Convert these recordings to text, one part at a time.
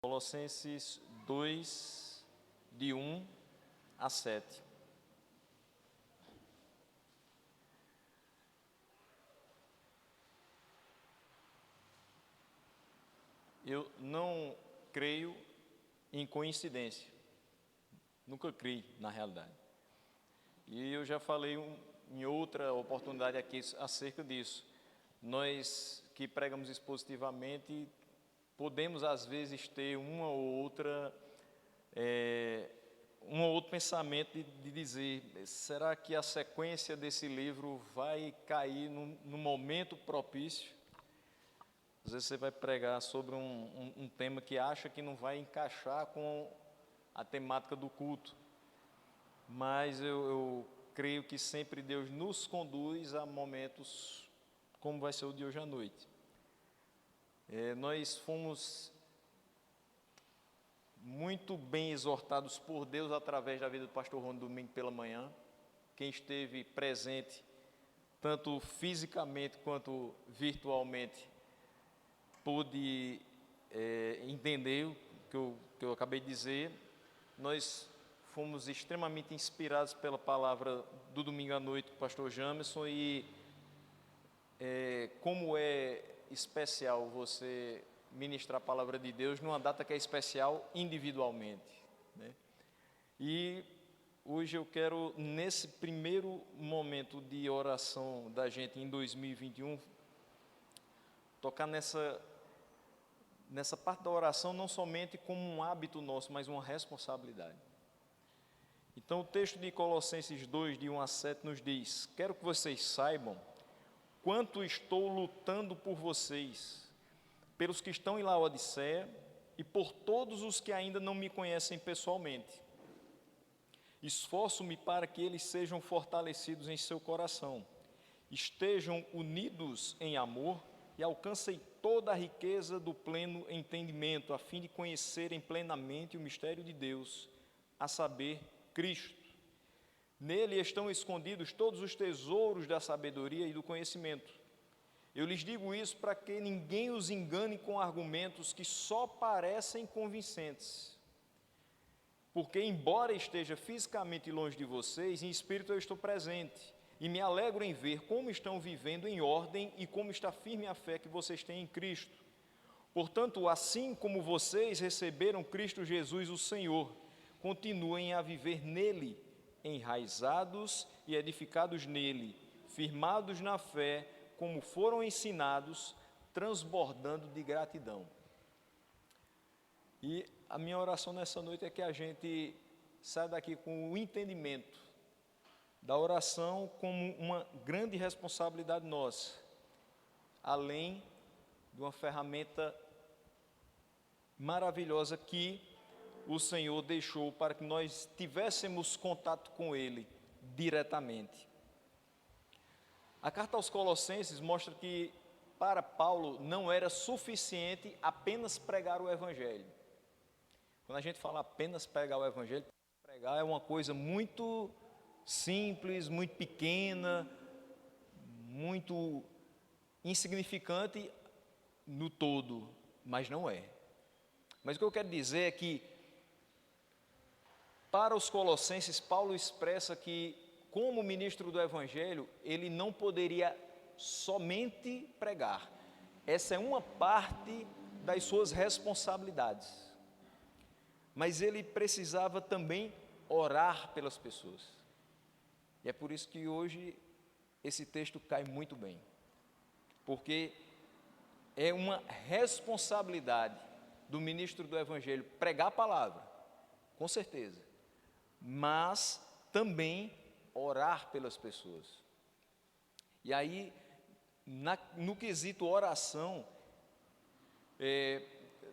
Colossenses 2, de 1 a 7. Eu não creio em coincidência. Nunca criei, na realidade. E eu já falei em outra oportunidade aqui acerca disso. Nós que pregamos expositivamente, podemos às vezes ter um ou outro pensamento de dizer, será que a sequência desse livro vai cair no momento propício? Às vezes você vai pregar sobre um tema que acha que não vai encaixar com a temática do culto, mas eu creio que sempre Deus nos conduz a momentos como vai ser o de hoje à noite. Nós fomos muito bem exortados por Deus através da vida do pastor Rony domingo pela manhã. Quem esteve presente, tanto fisicamente quanto virtualmente, pôde entender o que eu acabei de dizer. Nós fomos extremamente inspirados pela palavra do domingo à noite do pastor Jamerson e como é especial você ministrar a palavra de Deus numa data que é especial individualmente, né? E hoje eu quero, nesse primeiro momento de oração da gente em 2021, tocar nessa parte da oração não somente como um hábito nosso, mas uma responsabilidade. Então o texto de Colossenses 2, de 1 a 7 nos diz: quero que vocês saibam quanto estou lutando por vocês, pelos que estão em Laodiceia e por todos os que ainda não me conhecem pessoalmente. Esforço-me para que eles sejam fortalecidos em seu coração, estejam unidos em amor e alcancem toda a riqueza do pleno entendimento, a fim de conhecerem plenamente o mistério de Deus, a saber, Cristo. Nele estão escondidos todos os tesouros da sabedoria e do conhecimento. Eu lhes digo isso para que ninguém os engane com argumentos que só parecem convincentes. Porque, embora esteja fisicamente longe de vocês, em espírito eu estou presente, e me alegro em ver como estão vivendo em ordem e como está firme a fé que vocês têm em Cristo. Portanto, assim como vocês receberam Cristo Jesus, o Senhor, continuem a viver nele, enraizados e edificados nele, firmados na fé, como foram ensinados, transbordando de gratidão. E a minha oração nessa noite é que a gente saia daqui com o entendimento da oração como uma grande responsabilidade nossa, além de uma ferramenta maravilhosa que o Senhor deixou para que nós tivéssemos contato com Ele diretamente. A carta aos Colossenses mostra que para Paulo não era suficiente apenas pregar o Evangelho. Quando a gente fala apenas pregar o Evangelho, pregar é uma coisa muito simples, muito pequena, muito insignificante no todo, mas não é. Mas o que eu quero dizer é que para os Colossenses, Paulo expressa que, como ministro do Evangelho, ele não poderia somente pregar. Essa é uma parte das suas responsabilidades. Mas ele precisava também orar pelas pessoas. E é por isso que hoje esse texto cai muito bem. Porque é uma responsabilidade do ministro do Evangelho pregar a palavra, com certeza, mas também orar pelas pessoas. E aí, no quesito oração,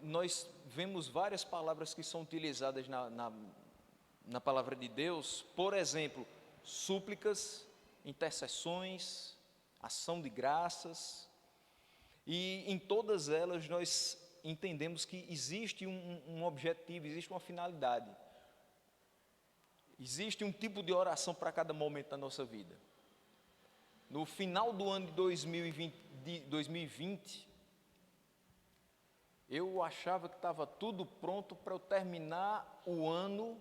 nós vemos várias palavras que são utilizadas na palavra de Deus, por exemplo, súplicas, intercessões, ação de graças, e em todas elas nós entendemos que existe um objetivo, existe uma finalidade. Existe um tipo de oração para cada momento da nossa vida. No final do ano de 2020, Eu achava que estava tudo pronto para eu terminar o ano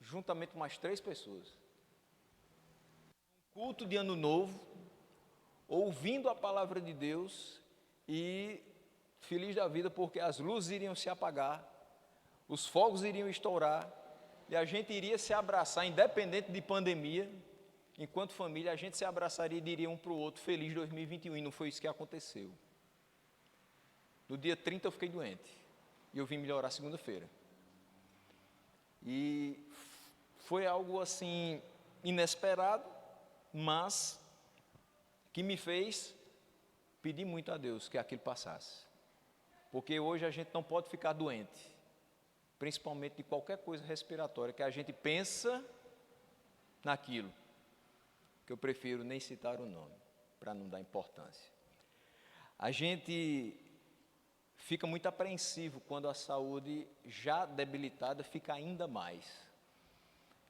juntamente com mais 3 pessoas. Um culto de ano novo, ouvindo a palavra de Deus e feliz da vida porque as luzes iriam se apagar, os fogos iriam estourar e a gente iria se abraçar, independente de pandemia, enquanto família, a gente se abraçaria e diria um para o outro, feliz 2021, e não foi isso que aconteceu. No dia 30 eu fiquei doente, e eu vim melhorar segunda-feira. E foi algo assim, inesperado, mas que me fez pedir muito a Deus que aquilo passasse. Porque hoje a gente não pode ficar doente, principalmente de qualquer coisa respiratória, que a gente pensa naquilo, que eu prefiro nem citar o nome, para não dar importância. A gente fica muito apreensivo quando a saúde já debilitada fica ainda mais.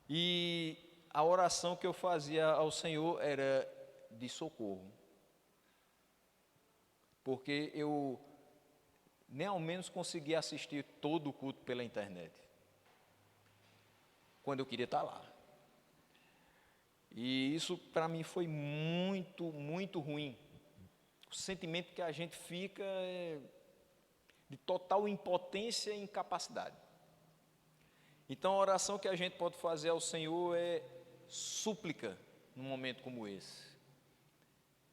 E a oração que eu fazia ao Senhor era de socorro. Porque eu nem ao menos conseguia assistir todo o culto pela internet, quando eu queria estar lá. E isso para mim foi muito, muito ruim. O sentimento que a gente fica é de total impotência e incapacidade. Então a oração que a gente pode fazer ao Senhor é súplica num momento como esse.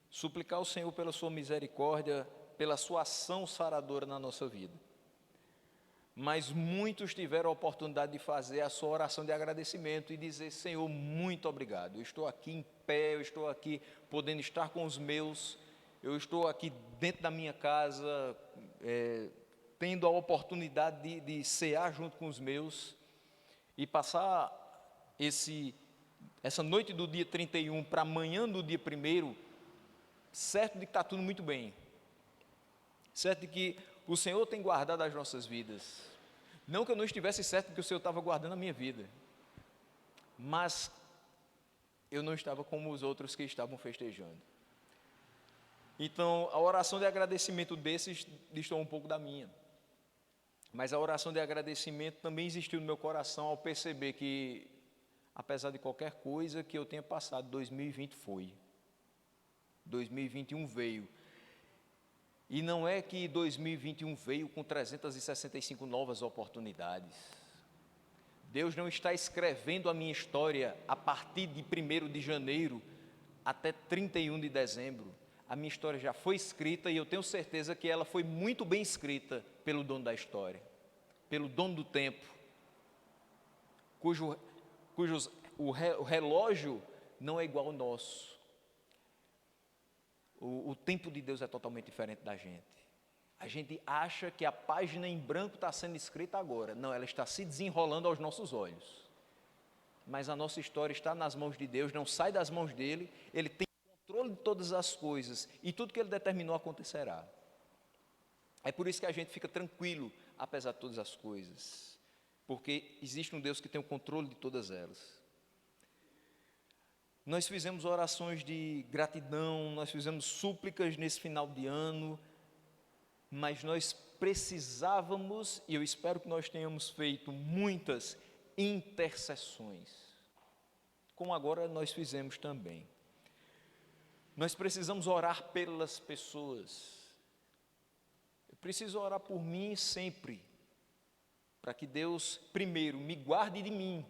Suplicar ao Senhor pela sua misericórdia, pela sua ação saradora na nossa vida. Mas muitos tiveram a oportunidade de fazer a sua oração de agradecimento e dizer, Senhor, muito obrigado, eu estou aqui em pé, eu estou aqui podendo estar com os meus, eu estou aqui dentro da minha casa, tendo a oportunidade de cear junto com os meus e passar essa noite do dia 31 para amanhã do dia 1º, certo de que está tudo muito bem, certo de que o Senhor tem guardado as nossas vidas. Não que eu não estivesse certo de que o Senhor estava guardando a minha vida, mas eu não estava como os outros que estavam festejando. Então, a oração de agradecimento desses distou um pouco da minha. Mas a oração de agradecimento também existiu no meu coração ao perceber que, apesar de qualquer coisa que eu tenha passado, 2020 foi. 2021 veio. E não é que 2021 veio com 365 novas oportunidades. Deus não está escrevendo a minha história a partir de 1º de janeiro até 31 de dezembro. A minha história já foi escrita e eu tenho certeza que ela foi muito bem escrita pelo dono da história, pelo dono do tempo, o relógio não é igual ao nosso. O tempo de Deus é totalmente diferente da gente. A gente acha que a página em branco está sendo escrita agora. Não, ela está se desenrolando aos nossos olhos. Mas a nossa história está nas mãos de Deus, não sai das mãos dele. Ele tem controle de todas as coisas e tudo que ele determinou acontecerá. É por isso que a gente fica tranquilo, apesar de todas as coisas. Porque existe um Deus que tem o controle de todas elas. Nós fizemos orações de gratidão, nós fizemos súplicas nesse final de ano, mas nós precisávamos, e eu espero que nós tenhamos feito muitas intercessões, como agora nós fizemos também. Nós precisamos orar pelas pessoas. Eu preciso orar por mim sempre, para que Deus, primeiro, me guarde de mim.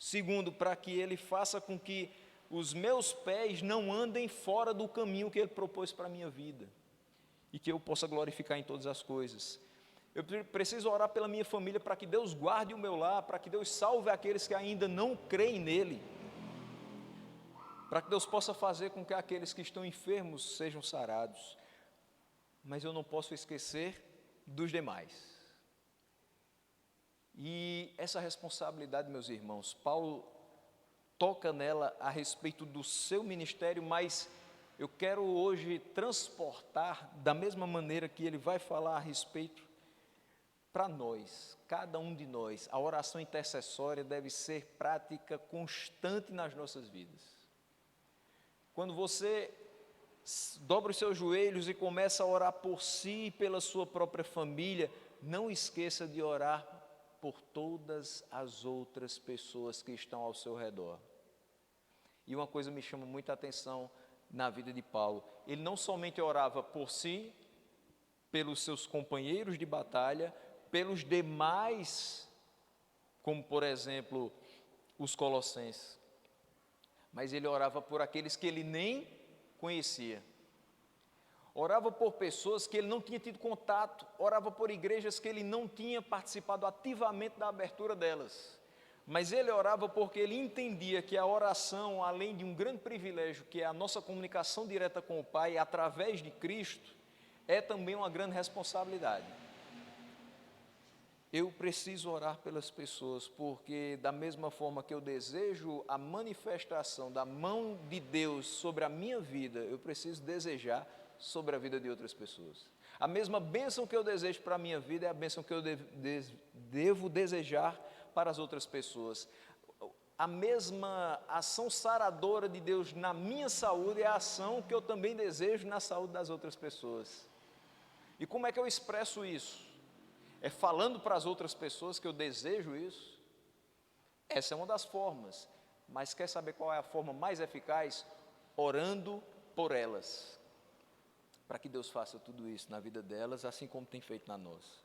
Segundo, para que Ele faça com que os meus pés não andem fora do caminho que Ele propôs para a minha vida. E que eu possa glorificar em todas as coisas. Eu preciso orar pela minha família, para que Deus guarde o meu lar, para que Deus salve aqueles que ainda não creem nele. Para que Deus possa fazer com que aqueles que estão enfermos sejam sarados. Mas eu não posso esquecer dos demais. E essa responsabilidade, meus irmãos, Paulo toca nela a respeito do seu ministério, mas eu quero hoje transportar da mesma maneira que ele vai falar a respeito para nós, cada um de nós. A oração intercessória deve ser prática constante nas nossas vidas. Quando você dobra os seus joelhos e começa a orar por si e pela sua própria família, não esqueça de orar por todas as outras pessoas que estão ao seu redor. E uma coisa me chama muita atenção na vida de Paulo, ele não somente orava por si, pelos seus companheiros de batalha, pelos demais, como por exemplo os colossenses, mas ele orava por aqueles que ele nem conhecia. Orava por pessoas que ele não tinha tido contato, orava por igrejas que ele não tinha participado ativamente da abertura delas. Mas ele orava porque ele entendia que a oração, além de um grande privilégio, que é a nossa comunicação direta com o Pai através de Cristo, é também uma grande responsabilidade. Eu preciso orar pelas pessoas, porque da mesma forma que eu desejo a manifestação da mão de Deus sobre a minha vida, eu preciso desejar sobre a vida de outras pessoas. A mesma bênção que eu desejo para a minha vida é a bênção que eu devo desejar para as outras pessoas. A mesma ação saradora de Deus na minha saúde é a ação que eu também desejo na saúde das outras pessoas. E como é que eu expresso isso? É falando para as outras pessoas que eu desejo isso? Essa é uma das formas, mas quer saber qual é a forma mais eficaz? Orando por elas, para que Deus faça tudo isso na vida delas, assim como tem feito na nossa.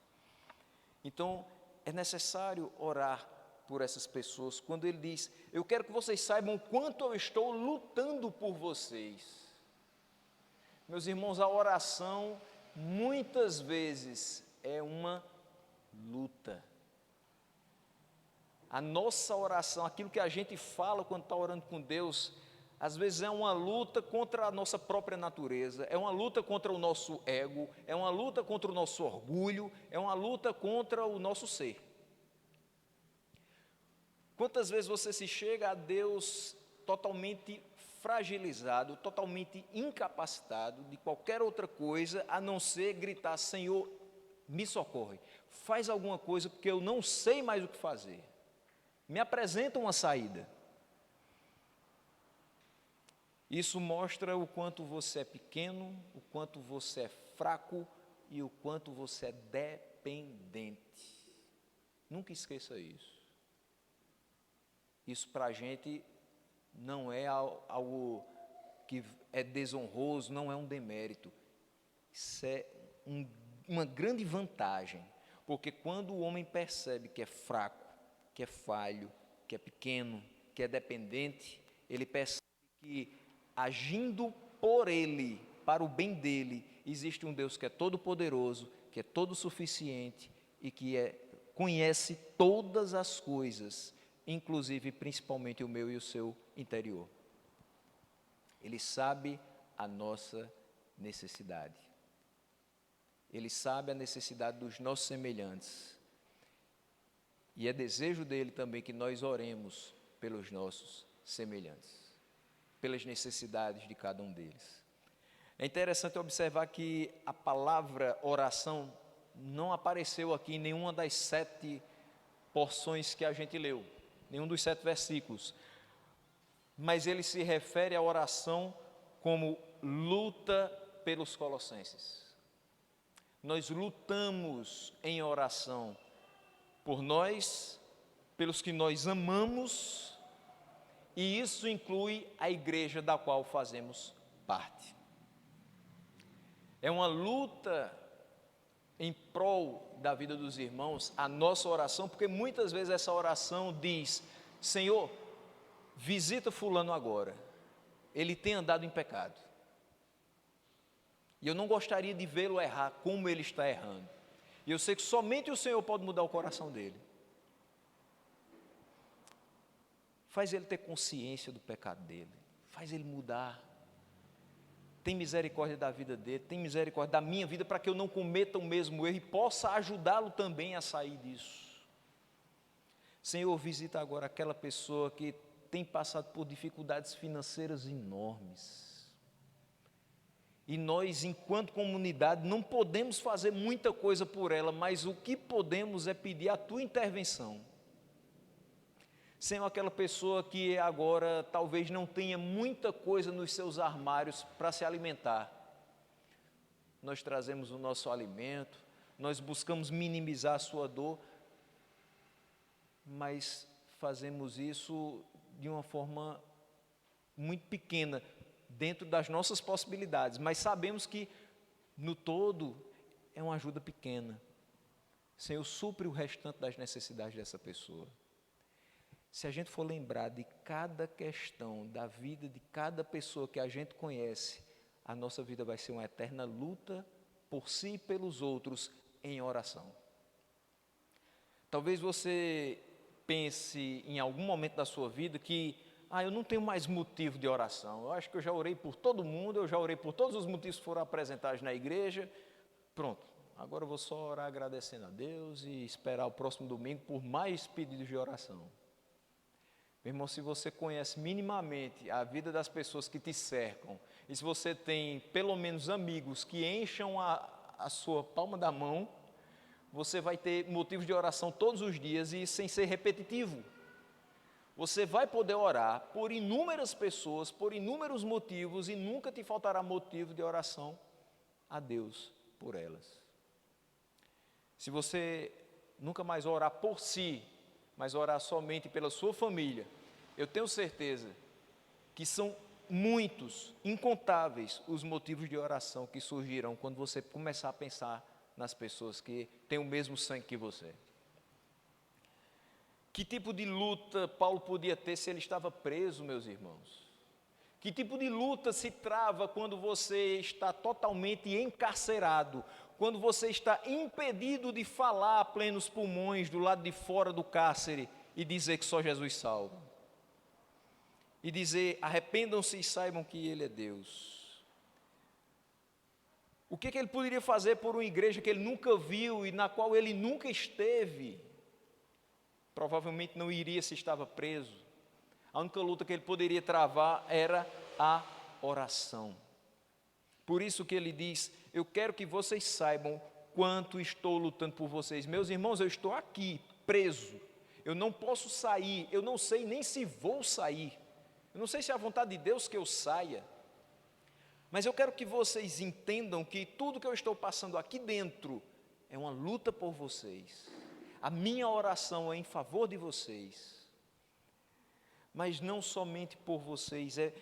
Então, é necessário orar por essas pessoas, quando ele diz, eu quero que vocês saibam o quanto eu estou lutando por vocês. Meus irmãos, a oração, muitas vezes, é uma luta. A nossa oração, aquilo que a gente fala quando está orando com Deus, às vezes é uma luta contra a nossa própria natureza, é uma luta contra o nosso ego, é uma luta contra o nosso orgulho, é uma luta contra o nosso ser. Quantas vezes você se chega a Deus totalmente fragilizado, totalmente incapacitado de qualquer outra coisa, a não ser gritar, Senhor, me socorre, faz alguma coisa porque eu não sei mais o que fazer, me apresenta uma saída. Isso mostra o quanto você é pequeno, o quanto você é fraco e o quanto você é dependente. Nunca esqueça isso. Isso para a gente não é algo que é desonroso, não é um demérito. Isso é uma grande vantagem, porque quando o homem percebe que é fraco, que é falho, que é pequeno, que é dependente, ele percebe que agindo por ele, para o bem dele, existe um Deus que é todo poderoso, que é todo suficiente e que conhece todas as coisas, inclusive principalmente o meu e o seu interior. Ele sabe a nossa necessidade. Ele sabe a necessidade dos nossos semelhantes. E é desejo dele também que nós oremos pelos nossos semelhantes, pelas necessidades de cada um deles. É interessante observar que a palavra oração não apareceu aqui em nenhuma das 7 porções que a gente leu, nenhum dos 7 versículos, mas ele se refere à oração como luta pelos colossenses. Nós lutamos em oração por nós, pelos que nós amamos, e isso inclui a igreja da qual fazemos parte. É uma luta em prol da vida dos irmãos, a nossa oração, porque muitas vezes essa oração diz, Senhor, visita fulano agora, ele tem andado em pecado, e eu não gostaria de vê-lo errar como ele está errando, e eu sei que somente o Senhor pode mudar o coração dele. Faz ele ter consciência do pecado dele, faz ele mudar, tem misericórdia da vida dele, tem misericórdia da minha vida, para que eu não cometa o mesmo erro e possa ajudá-lo também a sair disso. Senhor, visita agora aquela pessoa que tem passado por dificuldades financeiras enormes, e nós, enquanto comunidade, não podemos fazer muita coisa por ela, mas o que podemos é pedir a tua intervenção. Senhor, aquela pessoa que agora talvez não tenha muita coisa nos seus armários para se alimentar. Nós trazemos o nosso alimento, nós buscamos minimizar a sua dor, mas fazemos isso de uma forma muito pequena, dentro das nossas possibilidades, mas sabemos que no todo é uma ajuda pequena. Senhor, supre o restante das necessidades dessa pessoa. Se a gente for lembrar de cada questão da vida de cada pessoa que a gente conhece, a nossa vida vai ser uma eterna luta por si e pelos outros em oração. Talvez você pense em algum momento da sua vida que eu não tenho mais motivo de oração. Eu acho que eu já orei por todo mundo, eu já orei por todos os motivos que foram apresentados na igreja. Pronto, agora eu vou só orar agradecendo a Deus e esperar o próximo domingo por mais pedidos de oração. Meu irmão, se você conhece minimamente a vida das pessoas que te cercam, e se você tem pelo menos amigos que encham a sua palma da mão, você vai ter motivos de oração todos os dias e sem ser repetitivo. Você vai poder orar por inúmeras pessoas, por inúmeros motivos, e nunca te faltará motivo de oração a Deus por elas. Se você nunca mais orar por si, mas orar somente pela sua família, eu tenho certeza que são muitos, incontáveis, os motivos de oração que surgirão quando você começar a pensar nas pessoas que têm o mesmo sangue que você. Que tipo de luta Paulo podia ter se ele estava preso, meus irmãos? Que tipo de luta se trava quando você está totalmente encarcerado, quando você está impedido de falar a plenos pulmões do lado de fora do cárcere e dizer que só Jesus salva? E dizer, arrependam-se e saibam que Ele é Deus. O que ele poderia fazer por uma igreja que ele nunca viu e na qual ele nunca esteve? Provavelmente não iria se estava preso. A única luta que ele poderia travar era a oração. Por isso que ele diz, eu quero que vocês saibam quanto estou lutando por vocês. Meus irmãos, eu estou aqui, preso. Eu não posso sair, eu não sei nem se vou sair. Eu não sei se é a vontade de Deus que eu saia. Mas eu quero que vocês entendam que tudo que eu estou passando aqui dentro é uma luta por vocês. A minha oração é em favor de vocês. Mas não somente por vocês, é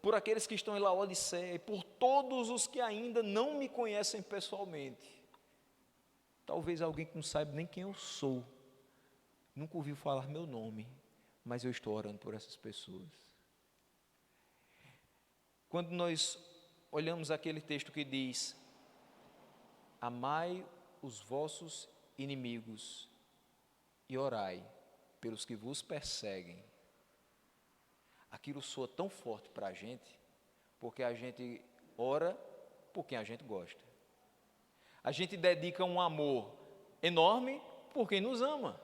por aqueles que estão em Laodiceia e por todos os que ainda não me conhecem pessoalmente. Talvez alguém que não saiba nem quem eu sou, nunca ouviu falar meu nome, mas eu estou orando por essas pessoas. Quando nós olhamos aquele texto que diz, amai os vossos inimigos e orai pelos que vos perseguem, aquilo soa tão forte para a gente, porque a gente ora por quem a gente gosta. A gente dedica um amor enorme por quem nos ama.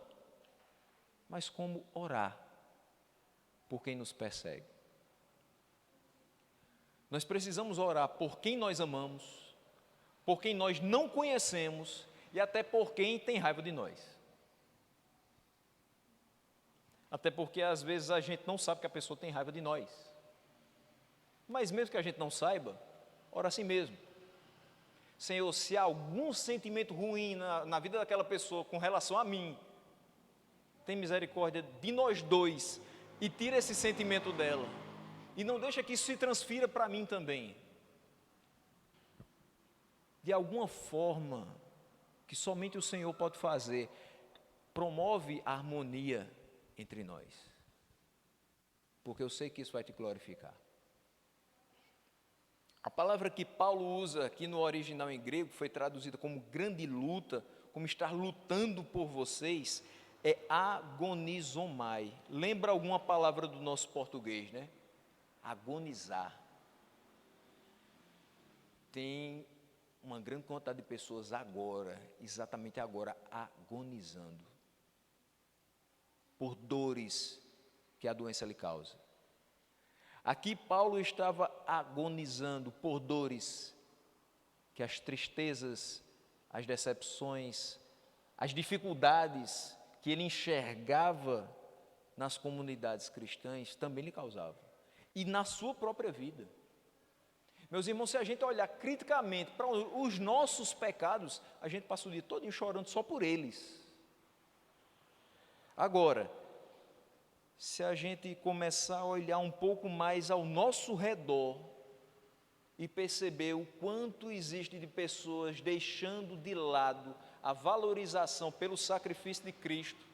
Mas como orar por quem nos persegue? Nós precisamos orar por quem nós amamos, por quem nós não conhecemos e até por quem tem raiva de nós. Até porque às vezes a gente não sabe que a pessoa tem raiva de nós. Mas mesmo que a gente não saiba, ora assim mesmo. Senhor, se há algum sentimento ruim na vida daquela pessoa com relação a mim, tem misericórdia de nós dois e tira esse sentimento dela. E não deixa que isso se transfira para mim também. De alguma forma, que somente o Senhor pode fazer, promove a harmonia entre nós. Porque eu sei que isso vai te glorificar. A palavra que Paulo usa aqui no original em grego, foi traduzida como grande luta, como estar lutando por vocês, é agonizomai. Lembra alguma palavra do nosso português, né? Agonizar. Tem uma grande quantidade de pessoas agora, exatamente agora, agonizando por dores que a doença lhe causa. Aqui Paulo estava agonizando por dores que as tristezas, as decepções, as dificuldades que ele enxergava nas comunidades cristãs também lhe causava, e na sua própria vida. Meus irmãos, se a gente olhar criticamente para os nossos pecados, a gente passa o dia todo chorando só por eles. Agora, se a gente começar a olhar um pouco mais ao nosso redor e perceber o quanto existe de pessoas deixando de lado a valorização pelo sacrifício de Cristo,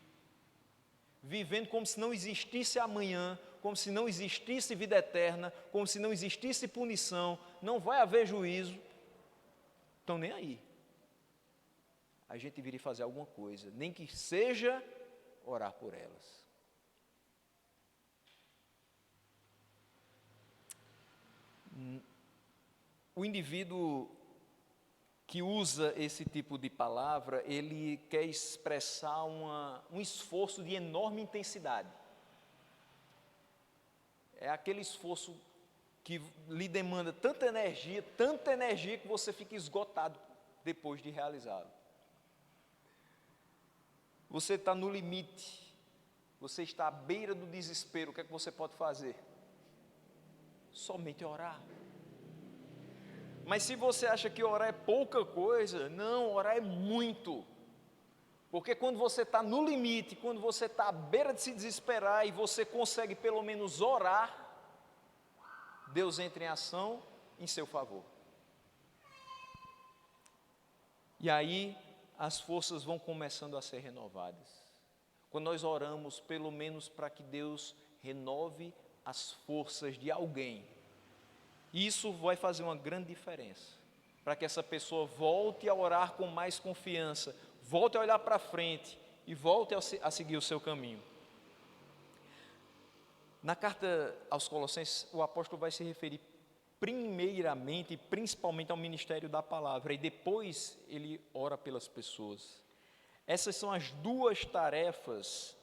vivendo como se não existisse amanhã, como se não existisse vida eterna, como se não existisse punição, não vai haver juízo, estão nem aí. A gente viria fazer alguma coisa, nem que seja orar por elas. O indivíduo que usa esse tipo de palavra, ele quer expressar um esforço de enorme intensidade. É aquele esforço que lhe demanda tanta energia que você fica esgotado depois de realizá-lo. Você está no limite, você está à beira do desespero, o que é que você pode fazer? Somente orar. Mas se você acha que orar é pouca coisa, não, orar é muito. Porque quando você está no limite, quando você está à beira de se desesperar e você consegue pelo menos orar, Deus entra em ação em seu favor. E aí as forças vão começando a ser renovadas. Quando nós oramos, pelo menos para que Deus renove as forças de alguém, isso vai fazer uma grande diferença, para que essa pessoa volte a orar com mais confiança, volte a olhar para frente e volte a seguir o seu caminho. Na carta aos Colossenses, o apóstolo vai se referir primeiramente e principalmente ao ministério da palavra, e depois ele ora pelas pessoas. Essas são as duas tarefas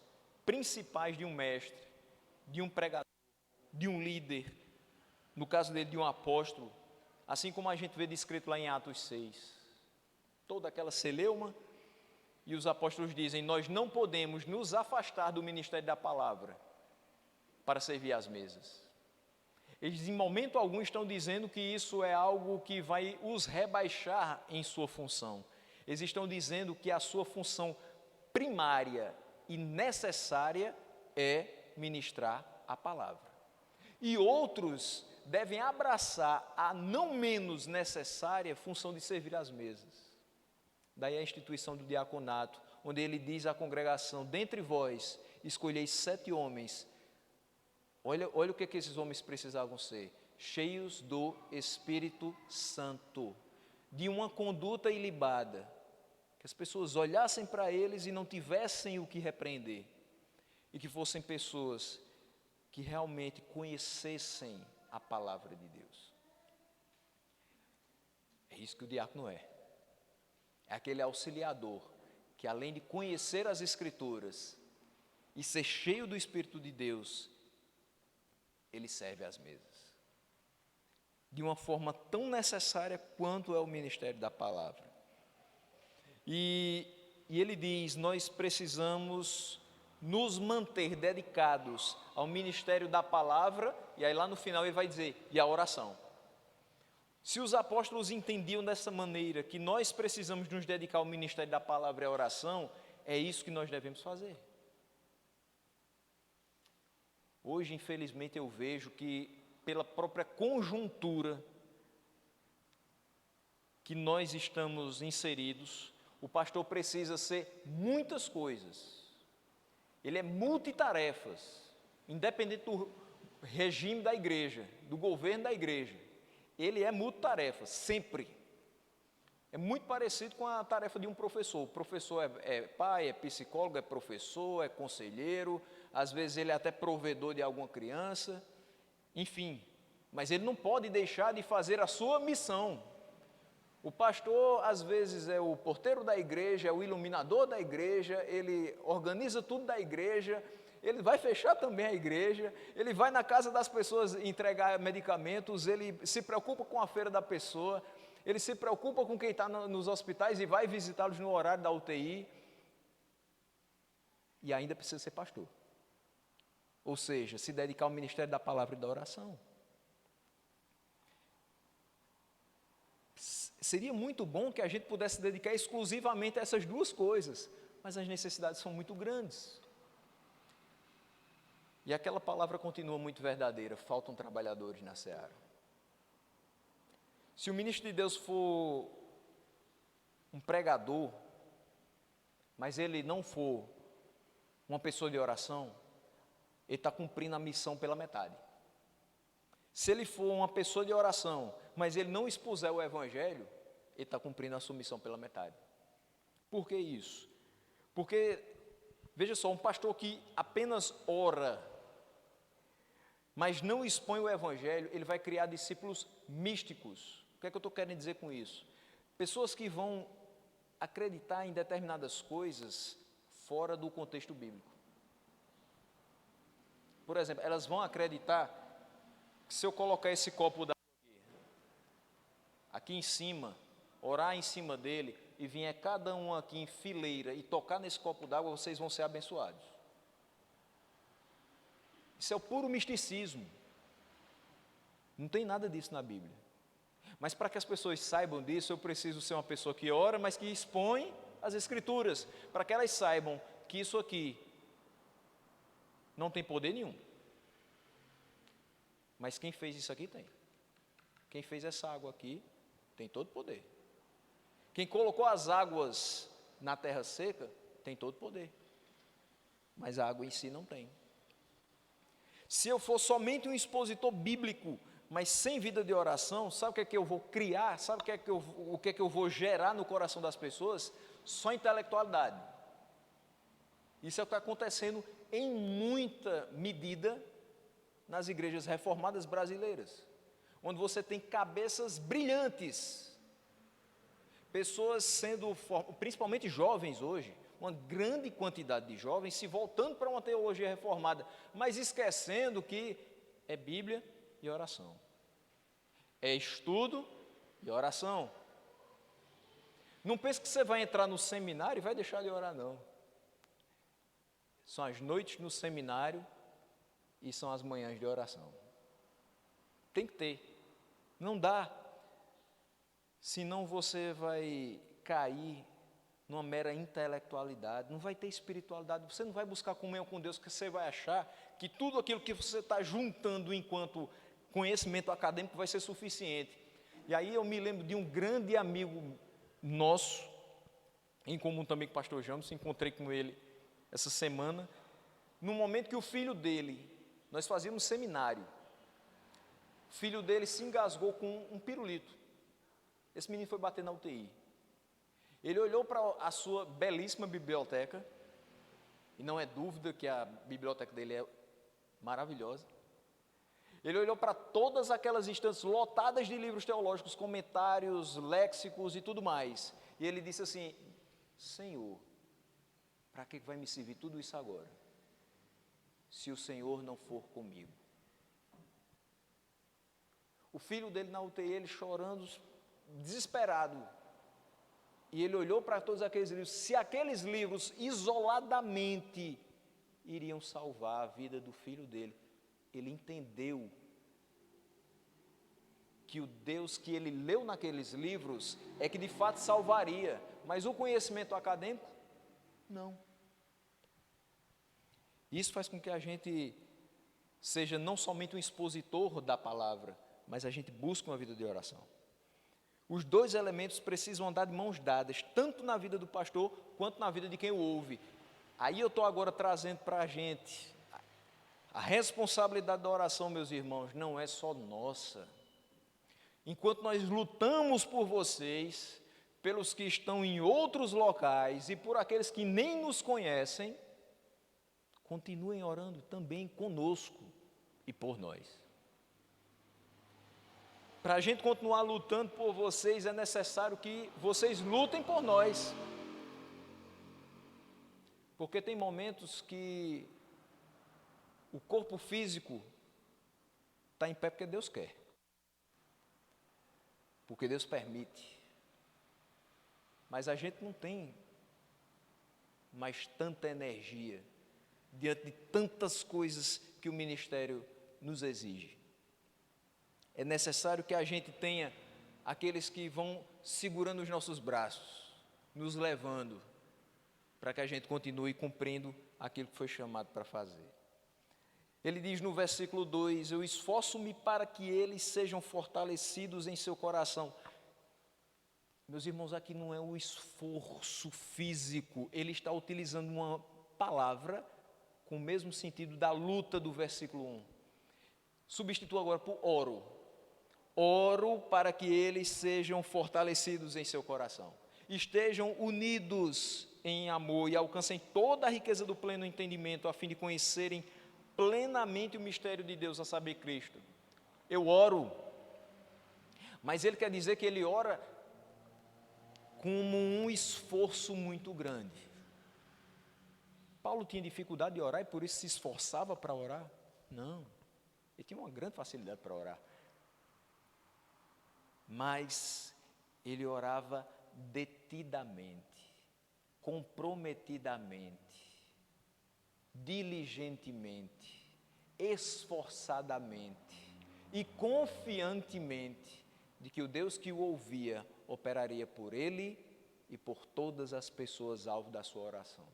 principais de um mestre, de um pregador, de um líder, no caso dele, de um apóstolo, assim como a gente vê descrito lá em Atos 6. Toda aquela celeuma, e os apóstolos dizem: nós não podemos nos afastar do ministério da palavra para servir às mesas. Eles em momento algum estão dizendo que isso é algo que vai os rebaixar em sua função. Eles estão dizendo que a sua função primária e necessária é ministrar a palavra. E outros devem abraçar a não menos necessária função de servir às mesas. Daí a instituição do diaconato, onde ele diz à congregação: dentre vós, escolhei 7 homens. Olha o que esses homens precisavam ser: cheios do Espírito Santo, de uma conduta ilibada, que as pessoas olhassem para eles e não tivessem o que repreender, e que fossem pessoas que realmente conhecessem a palavra de Deus. É isso que o diácono é. É aquele auxiliador que, além de conhecer as Escrituras e ser cheio do Espírito de Deus, ele serve às mesas, de uma forma tão necessária quanto é o ministério da palavra. E ele diz: nós precisamos nos manter dedicados ao ministério da palavra, e aí lá no final ele vai dizer: e a oração. Se os apóstolos entendiam dessa maneira, que nós precisamos nos dedicar ao ministério da palavra e à oração, é isso que nós devemos fazer. Hoje, infelizmente, eu vejo que, pela própria conjuntura que nós estamos inseridos, o pastor precisa ser muitas coisas. Ele é multitarefas, independente do regime da igreja, do governo da igreja. Ele é multitarefa, sempre. É muito parecido com a tarefa de um professor. O professor é pai, é psicólogo, é professor, é conselheiro, às vezes ele é até provedor de alguma criança, enfim. Mas ele não pode deixar de fazer a sua missão. O pastor, às vezes, é o porteiro da igreja, é o iluminador da igreja, ele organiza tudo da igreja, ele vai fechar também a igreja, ele vai na casa das pessoas entregar medicamentos, ele se preocupa com a feira da pessoa, ele se preocupa com quem está nos hospitais e vai visitá-los no horário da UTI, e ainda precisa ser pastor. Ou seja, se dedicar ao ministério da palavra e da oração. Seria muito bom que a gente pudesse dedicar exclusivamente a essas duas coisas, mas as necessidades são muito grandes. E aquela palavra continua muito verdadeira: faltam trabalhadores na seara. Se o ministro de Deus for um pregador, mas ele não for uma pessoa de oração, ele está cumprindo a missão pela metade. Se ele for uma pessoa de oração, mas ele não expuser o evangelho, ele está cumprindo a sua missão pela metade. Por que isso? Porque, veja só, um pastor que apenas ora, mas não expõe o evangelho, ele vai criar discípulos místicos. O que é que eu estou querendo dizer com isso? Pessoas que vão acreditar em determinadas coisas fora do contexto bíblico. Por exemplo, elas vão acreditar que se eu colocar esse copo d'água aqui em cima, orar em cima dele, e vier cada um aqui em fileira e tocar nesse copo d'água, vocês vão ser abençoados. Isso é o puro misticismo. Não tem nada disso na Bíblia. Mas para que as pessoas saibam disso, eu preciso ser uma pessoa que ora, mas que expõe as Escrituras, para que elas saibam que isso aqui não tem poder nenhum. Mas quem fez isso aqui tem. Quem fez essa água aqui tem todo poder. Quem colocou as águas na terra seca tem todo poder. Mas a água em si não tem. Se eu for somente um expositor bíblico, mas sem vida de oração, sabe o que é que eu vou criar? Sabe o que é que eu vou gerar no coração das pessoas? Só intelectualidade. Isso é o que está acontecendo em muita medida nas igrejas reformadas brasileiras, onde você tem cabeças brilhantes, pessoas sendo, principalmente jovens hoje, uma grande quantidade de jovens se voltando para uma teologia reformada, mas esquecendo que é Bíblia e oração, é estudo e oração. Não pense que você vai entrar no seminário e vai deixar de orar, não. São as noites no seminário e são as manhãs de oração. Tem que ter. Não dá. Senão você vai cair numa mera intelectualidade, não vai ter espiritualidade, você não vai buscar comunhão com Deus, porque você vai achar que tudo aquilo que você está juntando enquanto conhecimento acadêmico vai ser suficiente. E aí eu me lembro de um grande amigo nosso, em comum também com o pastor James, encontrei com ele essa semana, no momento que o filho dele, nós fazíamos seminário, o filho dele se engasgou com um pirulito. Esse menino foi bater na UTI. Ele olhou para a sua belíssima biblioteca, e não é dúvida que a biblioteca dele é maravilhosa. Ele olhou para todas aquelas estantes lotadas de livros teológicos, comentários, léxicos e tudo mais. E ele disse assim: Senhor, para que vai me servir tudo isso agora, se o Senhor não for comigo? O filho dele na UTI, ele chorando, desesperado. E ele olhou para todos aqueles livros, se aqueles livros isoladamente iriam salvar a vida do filho dele. Ele entendeu que o Deus que ele leu naqueles livros é que de fato salvaria, mas o conhecimento acadêmico, não. Isso faz com que a gente seja não somente um expositor da palavra, mas a gente busque uma vida de oração. Os dois elementos precisam andar de mãos dadas, tanto na vida do pastor, quanto na vida de quem o ouve. Aí eu estou agora trazendo para a gente, a responsabilidade da oração, meus irmãos, não é só nossa. Enquanto nós lutamos por vocês, pelos que estão em outros locais e por aqueles que nem nos conhecem, continuem orando também conosco e por nós. Para a gente continuar lutando por vocês, é necessário que vocês lutem por nós. Porque tem momentos que o corpo físico está em pé porque Deus quer. Porque Deus permite. Mas a gente não tem mais tanta energia diante de tantas coisas que o ministério nos exige. É necessário que a gente tenha aqueles que vão segurando os nossos braços, nos levando, para que a gente continue cumprindo aquilo que foi chamado para fazer. Ele diz no versículo 2, eu esforço-me para que eles sejam fortalecidos em seu coração. Meus irmãos, aqui não é o esforço físico, ele está utilizando uma palavra com o mesmo sentido da luta do versículo 1. Substitua agora por oro. Oro para que eles sejam fortalecidos em seu coração, estejam unidos em amor e alcancem toda a riqueza do pleno entendimento, a fim de conhecerem plenamente o mistério de Deus, a saber, Cristo. Eu oro, mas ele quer dizer que ele ora como um esforço muito grande. Paulo tinha dificuldade de orar e por isso se esforçava para orar? Não, ele tinha uma grande facilidade para orar. Mas ele orava detidamente, comprometidamente, diligentemente, esforçadamente e confiantemente de que o Deus que o ouvia operaria por ele e por todas as pessoas alvo da sua oração.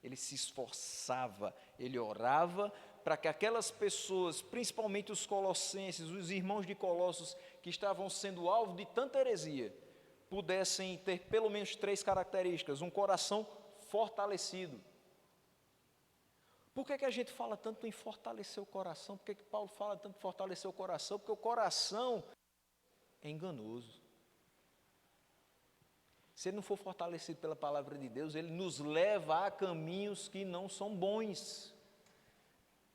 Ele se esforçava, ele orava para que aquelas pessoas, principalmente os colossenses, os irmãos de Colossos, que estavam sendo alvo de tanta heresia, pudessem ter pelo menos 3 características: um coração fortalecido. Por que a gente fala tanto em fortalecer o coração? Por que Paulo fala tanto em fortalecer o coração? Porque o coração é enganoso. Se ele não for fortalecido pela palavra de Deus, ele nos leva a caminhos que não são bons.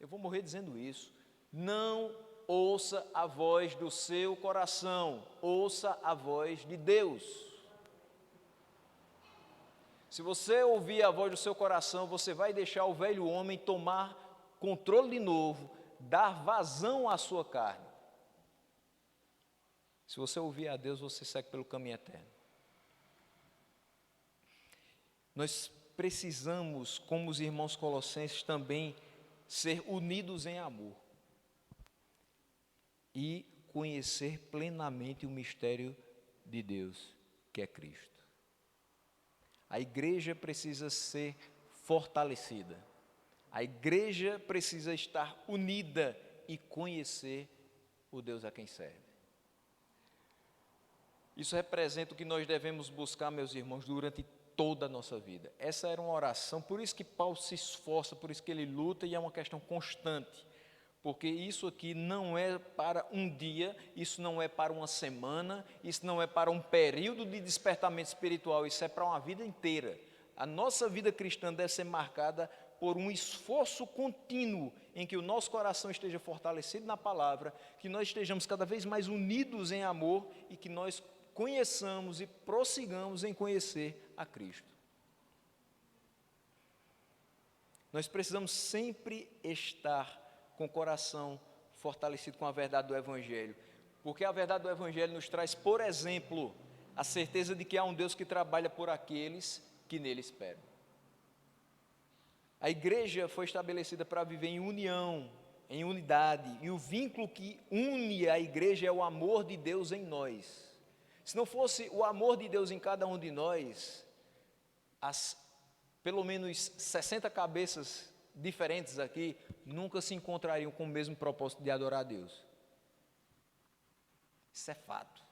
Eu vou morrer dizendo isso. Não ouça a voz do seu coração, ouça a voz de Deus. Se você ouvir a voz do seu coração, você vai deixar o velho homem tomar controle de novo, dar vazão à sua carne. Se você ouvir a Deus, você segue pelo caminho eterno. Nós precisamos, como os irmãos colossenses, também ser unidos em amor e conhecer plenamente o mistério de Deus, que é Cristo. A igreja precisa ser fortalecida, a igreja precisa estar unida e conhecer o Deus a quem serve. Isso representa o que nós devemos buscar, meus irmãos, durante toda a nossa vida. Essa era uma oração, por isso que Paulo se esforça, por isso que ele luta, e é uma questão constante, porque isso aqui não é para um dia, isso não é para uma semana, isso não é para um período de despertamento espiritual, isso é para uma vida inteira. A nossa vida cristã deve ser marcada por um esforço contínuo em que o nosso coração esteja fortalecido na palavra, que nós estejamos cada vez mais unidos em amor e que nós conheçamos e prossigamos em conhecer a Cristo. Nós precisamos sempre estar com o coração fortalecido com a verdade do Evangelho, porque a verdade do Evangelho nos traz, por exemplo, a certeza de que há um Deus que trabalha por aqueles que nele esperam. A igreja foi estabelecida para viver em união, em unidade, e o vínculo que une a igreja é o amor de Deus em nós. Se não fosse o amor de Deus em cada um de nós, as pelo menos 60 cabeças diferentes aqui nunca se encontrariam com o mesmo propósito de adorar a Deus. Isso é fato.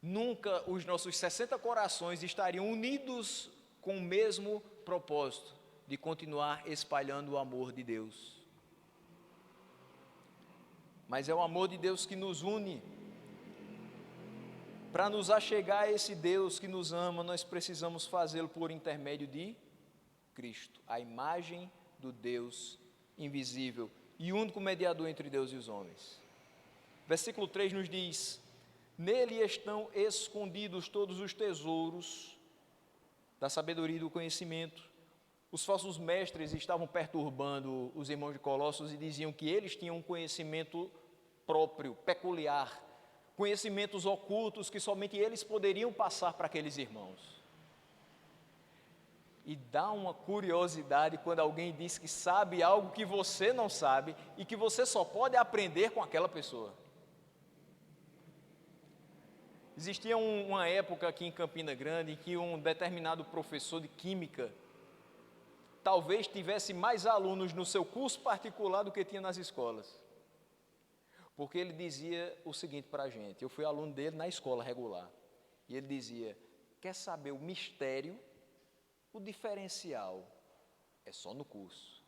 Nunca os nossos 60 corações estariam unidos com o mesmo propósito de continuar espalhando o amor de Deus. Mas é o amor de Deus que nos une. Para nos achegar a esse Deus que nos ama, nós precisamos fazê-lo por intermédio de Cristo, a imagem do Deus invisível e único mediador entre Deus e os homens. Versículo 3 nos diz: nele estão escondidos todos os tesouros da sabedoria e do conhecimento. Os falsos mestres estavam perturbando os irmãos de Colossos e diziam que eles tinham um conhecimento próprio, peculiar, conhecimentos ocultos que somente eles poderiam passar para aqueles irmãos. E dá uma curiosidade quando alguém diz que sabe algo que você não sabe e que você só pode aprender com aquela pessoa. Existia uma época aqui em Campina Grande em que um determinado professor de química talvez tivesse mais alunos no seu curso particular do que tinha nas escolas. Porque ele dizia o seguinte para a gente, eu fui aluno dele na escola regular, e ele dizia, quer saber o mistério? O diferencial é só no curso.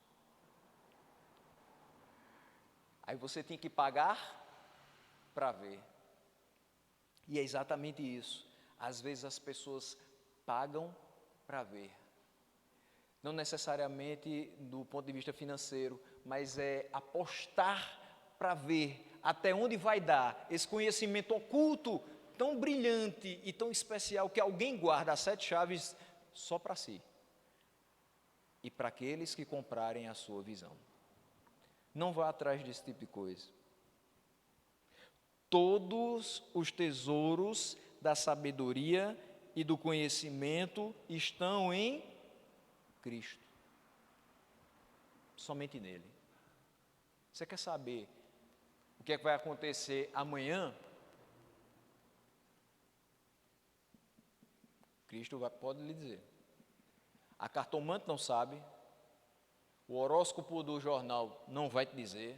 Aí você tem que pagar para ver. E é exatamente isso. Às vezes as pessoas pagam para ver. Não necessariamente do ponto de vista financeiro, mas é apostar para ver até onde vai dar esse conhecimento oculto, tão brilhante e tão especial, que alguém guarda as 7 chaves só para si. E para aqueles que comprarem a sua visão. Não vá atrás desse tipo de coisa. Todos os tesouros da sabedoria e do conhecimento estão em Cristo. Somente nele. Você quer saber o que é que vai acontecer amanhã? Cristo pode lhe dizer. A cartomante não sabe, o horóscopo do jornal não vai te dizer,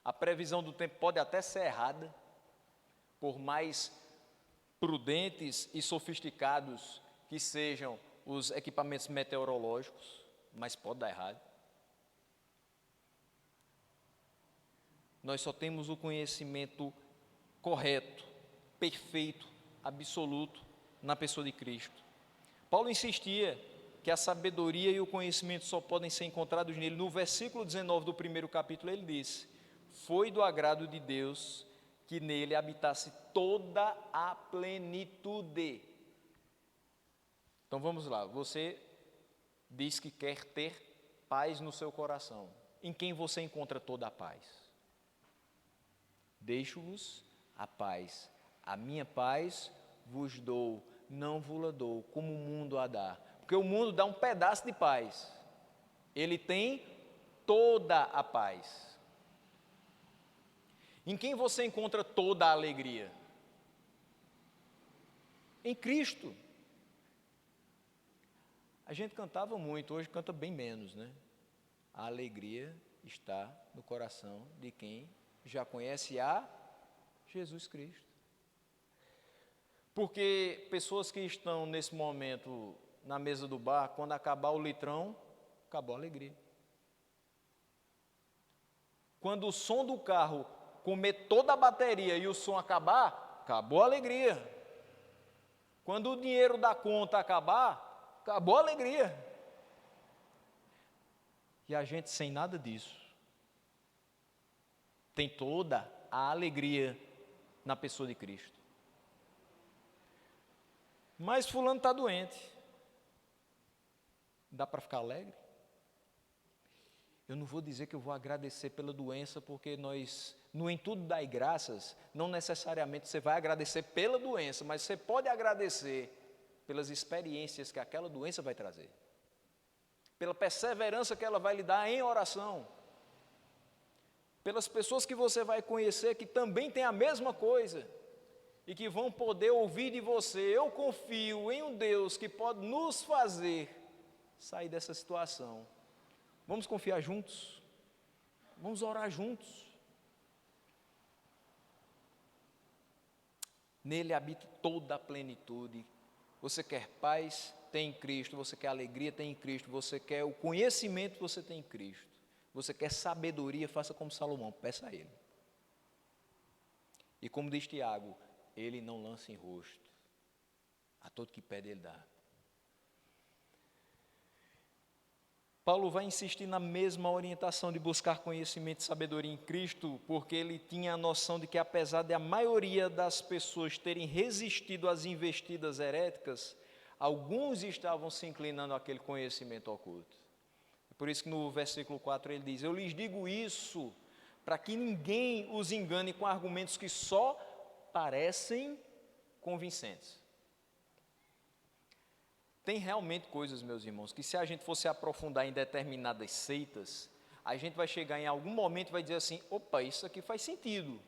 a previsão do tempo pode até ser errada, por mais prudentes e sofisticados que sejam os equipamentos meteorológicos, mas pode dar errado. Nós só temos o conhecimento correto, perfeito, absoluto na pessoa de Cristo. Paulo insistia que a sabedoria e o conhecimento só podem ser encontrados nele. No versículo 19 do primeiro capítulo ele disse, foi do agrado de Deus que nele habitasse toda a plenitude. Então vamos lá, você diz que quer ter paz no seu coração. Em quem você encontra toda a paz? Deixo-vos a paz, a minha paz vos dou, não vos dou, como o mundo a dá. Porque o mundo dá um pedaço de paz. Ele tem toda a paz. Em quem você encontra toda a alegria? Em Cristo. A gente cantava muito, hoje canta bem menos, né? A alegria está no coração de quem já conhece a Jesus Cristo. Porque pessoas que estão nesse momento na mesa do bar, quando acabar o litrão, acabou a alegria. Quando o som do carro comer toda a bateria e o som acabar, acabou a alegria. Quando o dinheiro da conta acabar, acabou a alegria. E a gente sem nada disso, tem toda a alegria na pessoa de Cristo. Mas fulano está doente. Dá para ficar alegre? Eu não vou dizer que eu vou agradecer pela doença, porque nós, no em tudo dai graças, não necessariamente você vai agradecer pela doença, mas você pode agradecer pelas experiências que aquela doença vai trazer, pela perseverança que ela vai lhe dar em oração, pelas pessoas que você vai conhecer que também têm a mesma coisa e que vão poder ouvir de você. Eu confio em um Deus que pode nos fazer sair dessa situação. Vamos confiar juntos? Vamos orar juntos? Nele habita toda a plenitude. Você quer paz? Tem em Cristo. Você quer alegria? Tem em Cristo. Você quer o conhecimento? Você tem em Cristo. Você quer sabedoria? Faça como Salomão, peça a Ele. E como diz Tiago, Ele não lança em rosto. A todo que pede, Ele dá. Paulo vai insistir na mesma orientação de buscar conhecimento e sabedoria em Cristo, porque ele tinha a noção de que, apesar de a maioria das pessoas terem resistido às investidas heréticas, alguns estavam se inclinando àquele conhecimento oculto. Por isso que no versículo 4 ele diz, eu lhes digo isso, para que ninguém os engane com argumentos que só parecem convincentes. Tem realmente coisas, meus irmãos, que se a gente fosse aprofundar em determinadas seitas, a gente vai chegar em algum momento e vai dizer assim, opa, isso aqui faz sentido.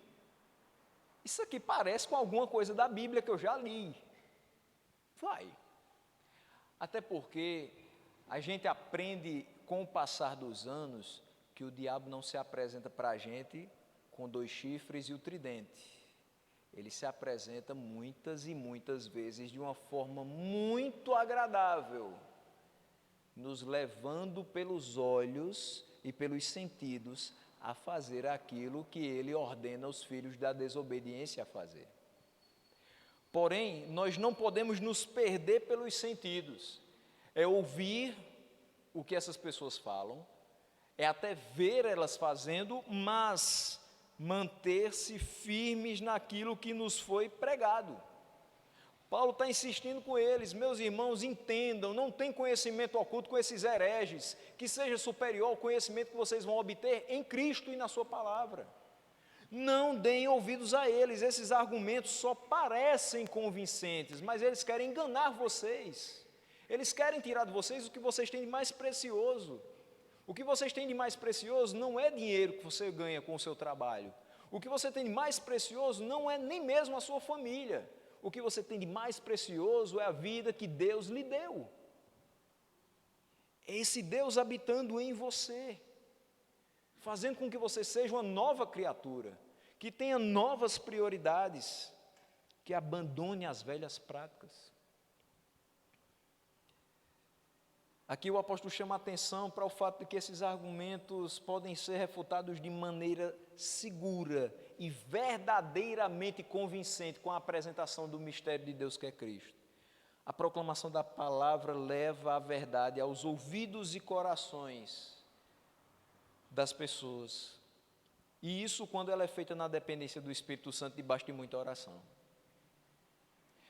Isso aqui parece com alguma coisa da Bíblia que eu já li. Vai. Até porque a gente aprende com o passar dos anos que o diabo não se apresenta para a gente com 2 chifres e o tridente. Ele se apresenta muitas e muitas vezes de uma forma muito agradável, nos levando pelos olhos e pelos sentidos a fazer aquilo que ele ordena aos filhos da desobediência a fazer. Porém, nós não podemos nos perder pelos sentidos. É ouvir o que essas pessoas falam, é até ver elas fazendo, mas manter-se firmes naquilo que nos foi pregado. Paulo está insistindo com eles, meus irmãos, entendam, não tem conhecimento oculto com esses hereges, que seja superior ao conhecimento que vocês vão obter em Cristo e na sua palavra. Não deem ouvidos a eles, esses argumentos só parecem convincentes, mas eles querem enganar vocês. Eles querem tirar de vocês o que vocês têm de mais precioso. O que vocês têm de mais precioso não é dinheiro que você ganha com o seu trabalho. O que você tem de mais precioso não é nem mesmo a sua família. O que você tem de mais precioso é a vida que Deus lhe deu. É esse Deus habitando em você, fazendo com que você seja uma nova criatura, que tenha novas prioridades, que abandone as velhas práticas. Aqui o apóstolo chama a atenção para o fato de que esses argumentos podem ser refutados de maneira segura e verdadeiramente convincente com a apresentação do mistério de Deus que é Cristo. A proclamação da palavra leva a verdade aos ouvidos e corações das pessoas. E isso quando ela é feita na dependência do Espírito Santo, debaixo de muita oração.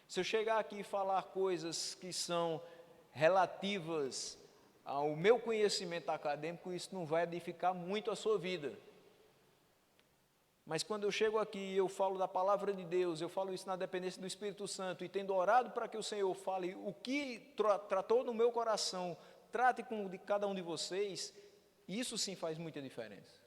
Se eu chegar aqui e falar coisas que são relativas ao meu conhecimento acadêmico, isso não vai edificar muito a sua vida. Mas quando eu chego aqui e eu falo da palavra de Deus, eu falo isso na dependência do Espírito Santo, e tendo orado para que o Senhor fale o que tratou no meu coração, trate com de cada um de vocês, isso sim faz muita diferença.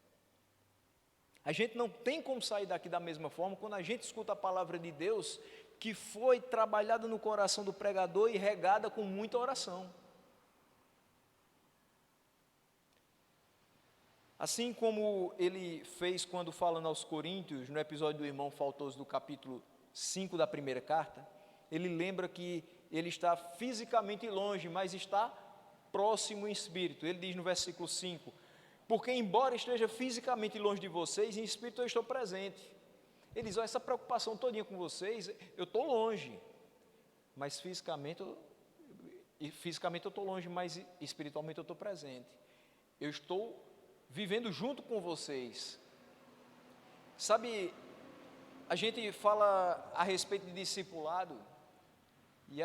A gente não tem como sair daqui da mesma forma quando a gente escuta a palavra de Deus, que foi trabalhada no coração do pregador e regada com muita oração. Assim como ele fez quando falando aos Coríntios, no episódio do irmão Faltoso do capítulo 5 da primeira carta, ele lembra que ele está fisicamente longe, mas está próximo em espírito. Ele diz no versículo 5, porque embora esteja fisicamente longe de vocês, em espírito eu estou presente. Ele diz, essa preocupação todinha com vocês, eu estou longe, mas fisicamente eu estou longe, mas espiritualmente eu estou presente. Eu estou vivendo junto com vocês. Sabe, a gente fala a respeito de discipulado, e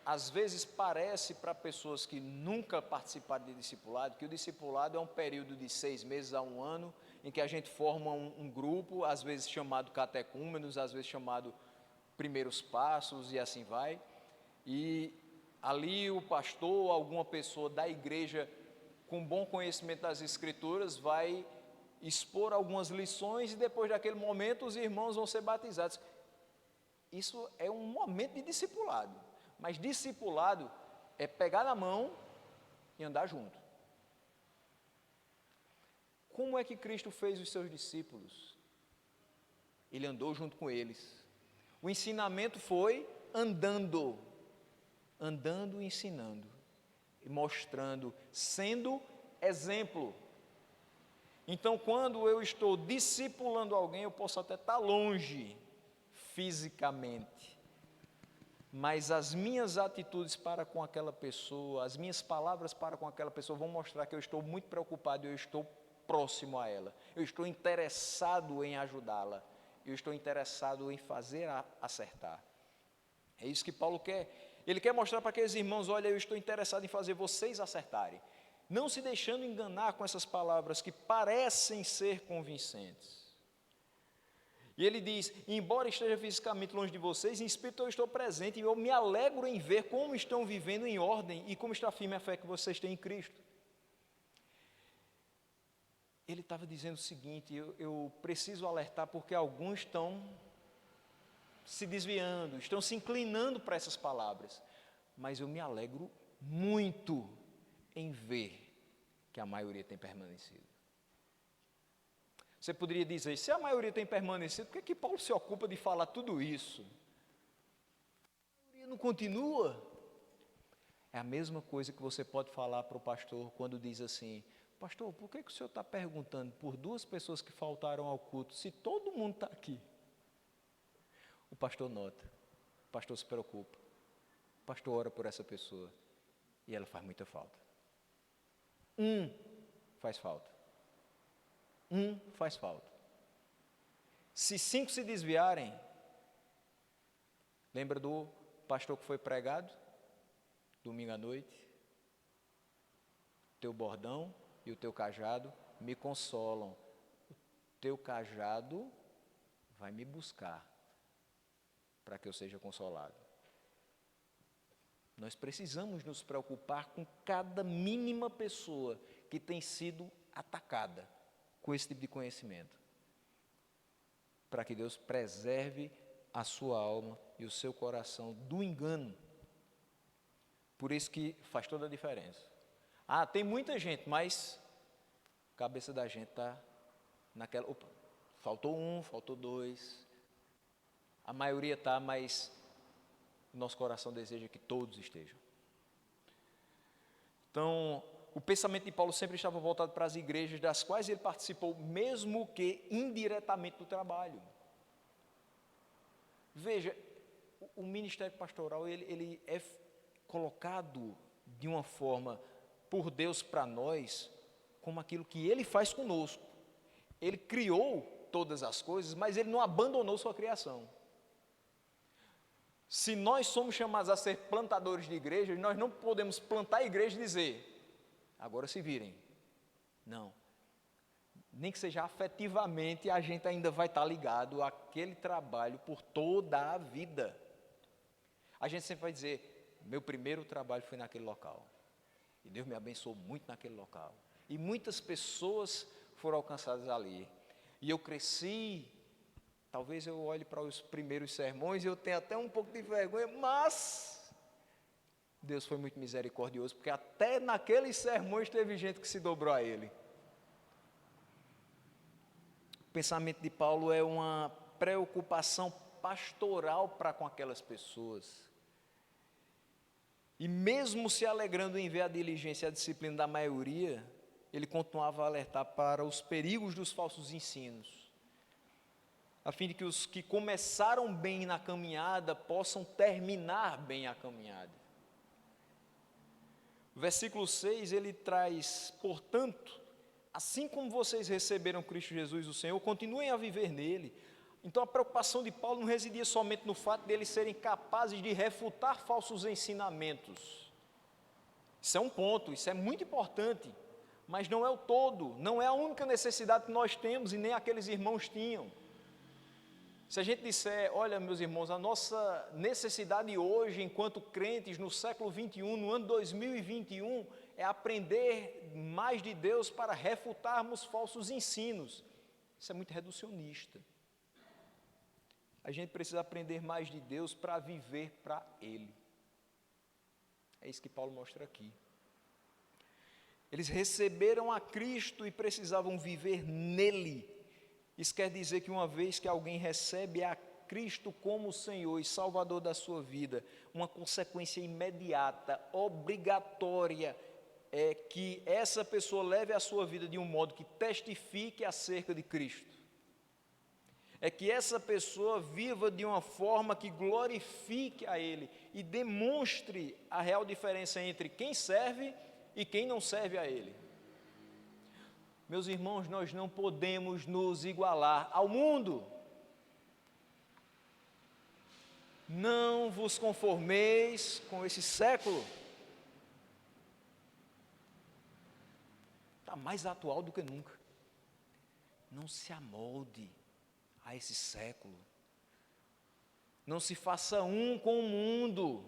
às vezes parece para pessoas que nunca participaram de discipulado, que o discipulado é um período de 6 meses a 1 ano, em que a gente forma um grupo, às vezes chamado catecúmenos, às vezes chamado primeiros passos e assim vai, e ali o pastor, alguma pessoa da igreja com bom conhecimento das escrituras vai expor algumas lições e depois daquele momento os irmãos vão ser batizados. Isso é um momento de discipulado, mas discipulado é pegar na mão e andar junto. Como é que Cristo fez os seus discípulos? Ele andou junto com eles. O ensinamento foi andando e ensinando, e mostrando, sendo exemplo. Então, quando eu estou discipulando alguém, eu posso até estar longe fisicamente, mas as minhas atitudes para com aquela pessoa, as minhas palavras para com aquela pessoa vão mostrar que eu estou muito preocupado, eu estou próximo a ela, eu estou interessado em ajudá-la, eu estou interessado em fazer acertar. É isso que Paulo quer. Ele quer mostrar para aqueles irmãos, olha, eu estou interessado em fazer vocês acertarem, não se deixando enganar com essas palavras que parecem ser convincentes. E ele diz: embora esteja fisicamente longe de vocês, em espírito eu estou presente e eu me alegro em ver como estão vivendo em ordem e como está firme a fé que vocês têm em Cristo. Ele estava dizendo o seguinte: eu preciso alertar porque alguns estão se desviando, estão se inclinando para essas palavras, mas eu me alegro muito em ver que a maioria tem permanecido. Você poderia dizer, se a maioria tem permanecido, por que Paulo se ocupa de falar tudo isso? A maioria não continua? É a mesma coisa que você pode falar para o pastor quando diz assim: pastor, por que o senhor está perguntando por 2 pessoas que faltaram ao culto, se todo mundo está aqui? O pastor nota, o pastor se preocupa, o pastor ora por essa pessoa e ela faz muita falta. Faz falta. Faz falta. Se 5 se desviarem, lembra do pastor que foi pregado domingo à noite? Teu bordão e o teu cajado me consolam. O teu cajado vai me buscar para que eu seja consolado. Nós precisamos nos preocupar com cada mínima pessoa que tem sido atacada com esse tipo de conhecimento, para que Deus preserve a sua alma e o seu coração do engano. Por isso que faz toda a diferença. Tem muita gente, mas a cabeça da gente está naquela, faltou 1, faltou 2, a maioria está, mas nosso coração deseja que todos estejam. Então, o pensamento de Paulo sempre estava voltado para as igrejas das quais ele participou, mesmo que indiretamente do trabalho. Veja, o ministério pastoral, ele é colocado de uma forma por Deus para nós, como aquilo que Ele faz conosco. Ele criou todas as coisas, mas Ele não abandonou sua criação. Se nós somos chamados a ser plantadores de igrejas, nós não podemos plantar a igreja e dizer, agora se virem. Não. Nem que seja afetivamente, a gente ainda vai estar ligado àquele trabalho por toda a vida. A gente sempre vai dizer, meu primeiro trabalho foi naquele local. E Deus me abençoou muito naquele local. E muitas pessoas foram alcançadas ali. E eu cresci. Talvez eu olhe para os primeiros sermões e eu tenha até um pouco de vergonha, mas Deus foi muito misericordioso, porque até naqueles sermões teve gente que se dobrou a Ele. O pensamento de Paulo é uma preocupação pastoral para com aquelas pessoas. E mesmo se alegrando em ver a diligência e a disciplina da maioria, ele continuava a alertar para os perigos dos falsos ensinos, a fim de que os que começaram bem na caminhada possam terminar bem a caminhada. O versículo 6, ele traz, portanto, assim como vocês receberam Cristo Jesus, o Senhor, continuem a viver nele. Então a preocupação de Paulo não residia somente no fato de eles serem capazes de refutar falsos ensinamentos. Isso é um ponto, isso é muito importante, mas não é o todo, não é a única necessidade que nós temos e nem aqueles irmãos tinham. Se a gente disser, olha meus irmãos, a nossa necessidade hoje, enquanto crentes no século 21, no ano 2021, é aprender mais de Deus para refutarmos falsos ensinos. Isso é muito reducionista. A gente precisa aprender mais de Deus para viver para Ele. É isso que Paulo mostra aqui. Eles receberam a Cristo e precisavam viver nele. Isso quer dizer que uma vez que alguém recebe a Cristo como Senhor e Salvador da sua vida, uma consequência imediata, obrigatória, é que essa pessoa leve a sua vida de um modo que testifique acerca de Cristo. É que essa pessoa viva de uma forma que glorifique a Ele e demonstre a real diferença entre quem serve e quem não serve a Ele. Meus irmãos, nós não podemos nos igualar ao mundo. Não vos conformeis com esse século. Está mais atual do que nunca. Não se amolde a esse século. Não se faça um com o mundo.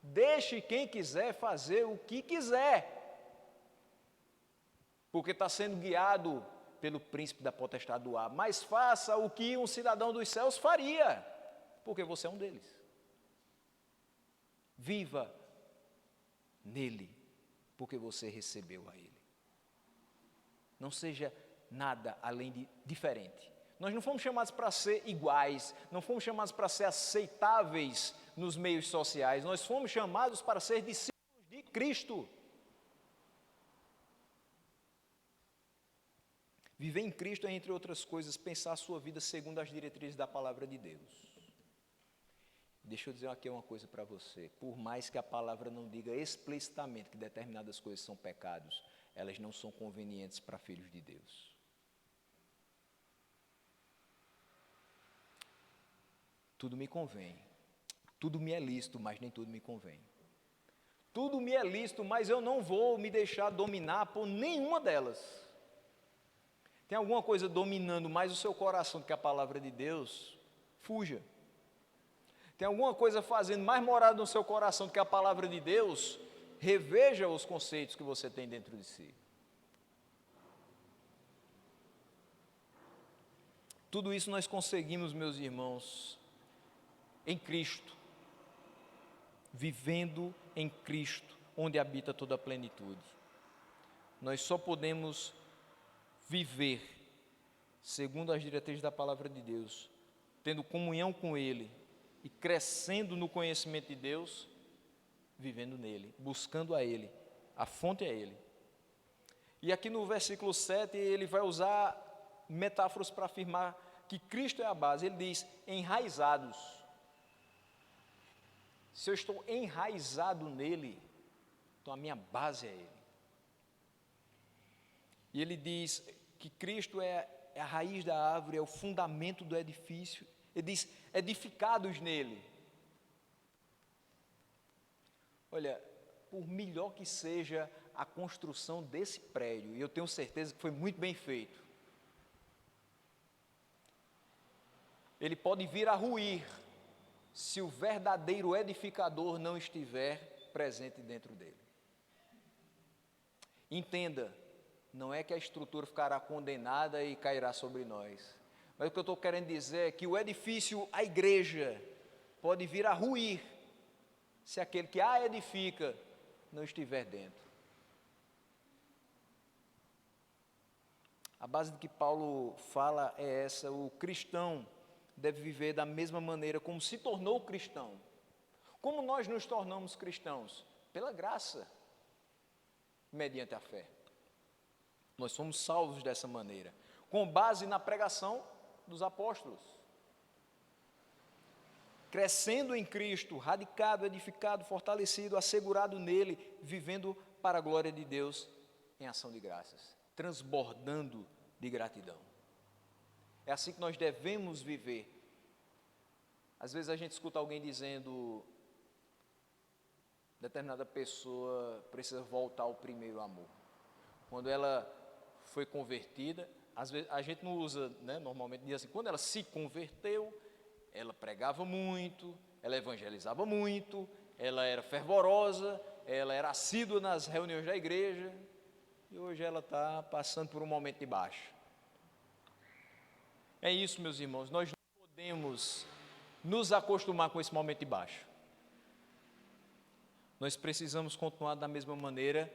Deixe quem quiser fazer o que quiser. Porque está sendo guiado pelo príncipe da potestade do ar. Mas faça o que um cidadão dos céus faria. Porque você é um deles. Viva nele. Porque você recebeu a ele. Não seja nada além de diferente. Nós não fomos chamados para ser iguais, não fomos chamados para ser aceitáveis nos meios sociais, nós fomos chamados para ser discípulos de Cristo. Viver em Cristo é, entre outras coisas, pensar a sua vida segundo as diretrizes da palavra de Deus. Deixa eu dizer aqui uma coisa para você, por mais que a palavra não diga explicitamente que determinadas coisas são pecados, elas não são convenientes para filhos de Deus. Tudo me convém, tudo me é lícito, mas nem tudo me convém. Tudo me é lícito, mas eu não vou me deixar dominar por nenhuma delas. Tem alguma coisa dominando mais o seu coração do que a palavra de Deus? Fuja. Tem alguma coisa fazendo mais morada no seu coração do que a palavra de Deus? Reveja os conceitos que você tem dentro de si. Tudo isso nós conseguimos, meus irmãos, em Cristo, vivendo em Cristo, onde habita toda a plenitude. Nós só podemos viver segundo as diretrizes da palavra de Deus, tendo comunhão com Ele e crescendo no conhecimento de Deus, vivendo nele, buscando a Ele, a fonte é Ele. E aqui no versículo 7 ele vai usar metáforas para afirmar que Cristo é a base. Ele diz, enraizados. Se eu estou enraizado nele, então a minha base é Ele. E ele diz que Cristo é a raiz da árvore, é o fundamento do edifício. Ele diz, edificados nele. Olha, por melhor que seja a construção desse prédio, e eu tenho certeza que foi muito bem feito, ele pode vir a ruir, se o verdadeiro edificador não estiver presente dentro dele. Entenda, não é que a estrutura ficará condenada e cairá sobre nós, mas o que eu estou querendo dizer é que o edifício, a igreja, pode vir a ruir, se aquele que a edifica não estiver dentro. A base do que Paulo fala é essa: o cristão deve viver da mesma maneira como se tornou cristão. Como nós nos tornamos cristãos? Pela graça, mediante a fé. Nós somos salvos dessa maneira, com base na pregação dos apóstolos. Crescendo em Cristo, radicado, edificado, fortalecido, assegurado nele, vivendo para a glória de Deus em ação de graças, transbordando de gratidão. É assim que nós devemos viver. Às vezes a gente escuta alguém dizendo, determinada pessoa precisa voltar ao primeiro amor. Quando ela foi convertida, às vezes a gente não usa, né, normalmente diz assim, quando ela se converteu, ela pregava muito, ela evangelizava muito, ela era fervorosa, ela era assídua nas reuniões da igreja, e hoje ela está passando por um momento de baixa. É isso, meus irmãos, nós não podemos nos acostumar com esse momento de baixa. Nós precisamos continuar da mesma maneira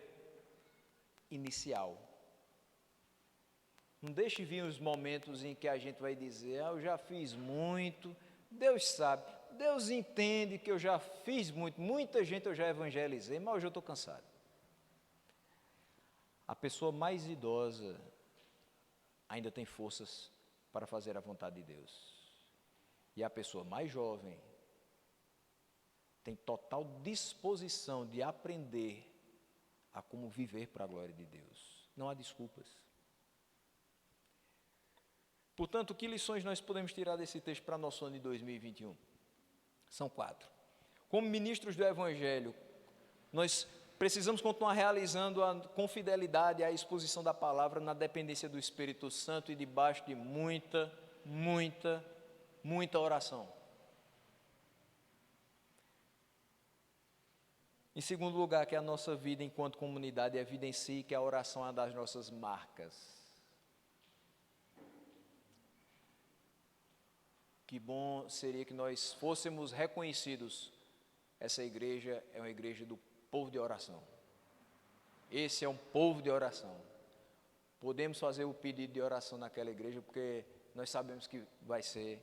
inicial. Não deixe vir os momentos em que a gente vai dizer, eu já fiz muito, Deus sabe, Deus entende que eu já fiz muito, muita gente eu já evangelizei, mas hoje eu estou cansado. A pessoa mais idosa ainda tem forças para fazer a vontade de Deus. E a pessoa mais jovem tem total disposição de aprender a como viver para a glória de Deus. Não há desculpas. Portanto, que lições nós podemos tirar desse texto para nosso ano de 2021? São 4. Como ministros do Evangelho, nós precisamos continuar realizando com fidelidade a exposição da palavra na dependência do Espírito Santo e debaixo de muita muita, muita oração. Em segundo lugar, que a nossa vida enquanto comunidade evidencie que a oração é uma das nossas marcas. Que bom seria que nós fôssemos reconhecidos. Essa igreja é uma igreja do povo de oração. Esse é um povo de oração. Podemos fazer o pedido de oração naquela igreja porque nós sabemos que vai ser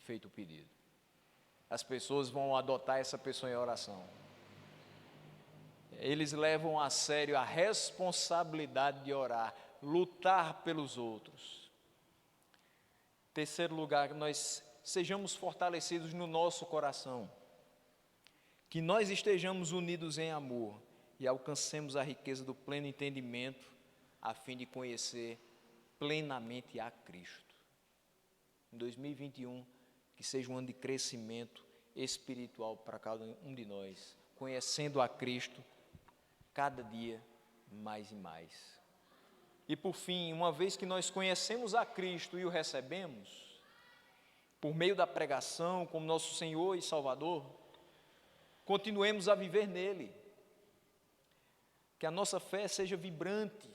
feito o pedido. As pessoas vão adotar essa pessoa em oração. Eles levam a sério a responsabilidade de orar, lutar pelos outros. Terceiro lugar, que nós sejamos fortalecidos no nosso coração, que nós estejamos unidos em amor e alcancemos a riqueza do pleno entendimento, a fim de conhecer plenamente a Cristo. Em 2021, que seja um ano de crescimento espiritual para cada um de nós, conhecendo a Cristo cada dia mais e mais. E por fim, uma vez que nós conhecemos a Cristo e o recebemos, por meio da pregação como nosso Senhor e Salvador, continuemos a viver nele. Que a nossa fé seja vibrante,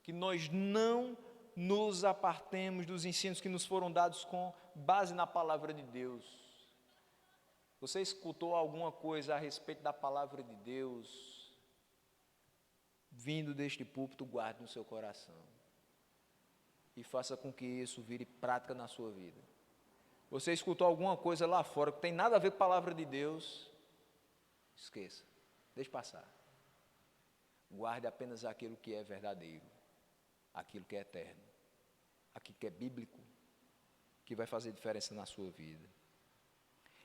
que nós não nos apartemos dos ensinos que nos foram dados com base na palavra de Deus. Você escutou alguma coisa a respeito da palavra de Deus, vindo deste púlpito, guarde no seu coração e faça com que isso vire prática na sua vida. Você escutou alguma coisa lá fora que tem nada a ver com a palavra de Deus, esqueça, deixe passar. Guarde apenas aquilo que é verdadeiro, aquilo que é eterno, aquilo que é bíblico, que vai fazer diferença na sua vida.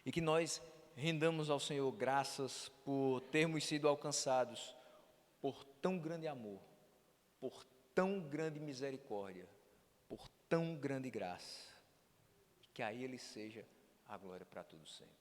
E que nós rendamos ao Senhor graças por termos sido alcançados por tão grande amor, por tão grande misericórdia, por tão grande graça. Que a Ele seja a glória para todos sempre.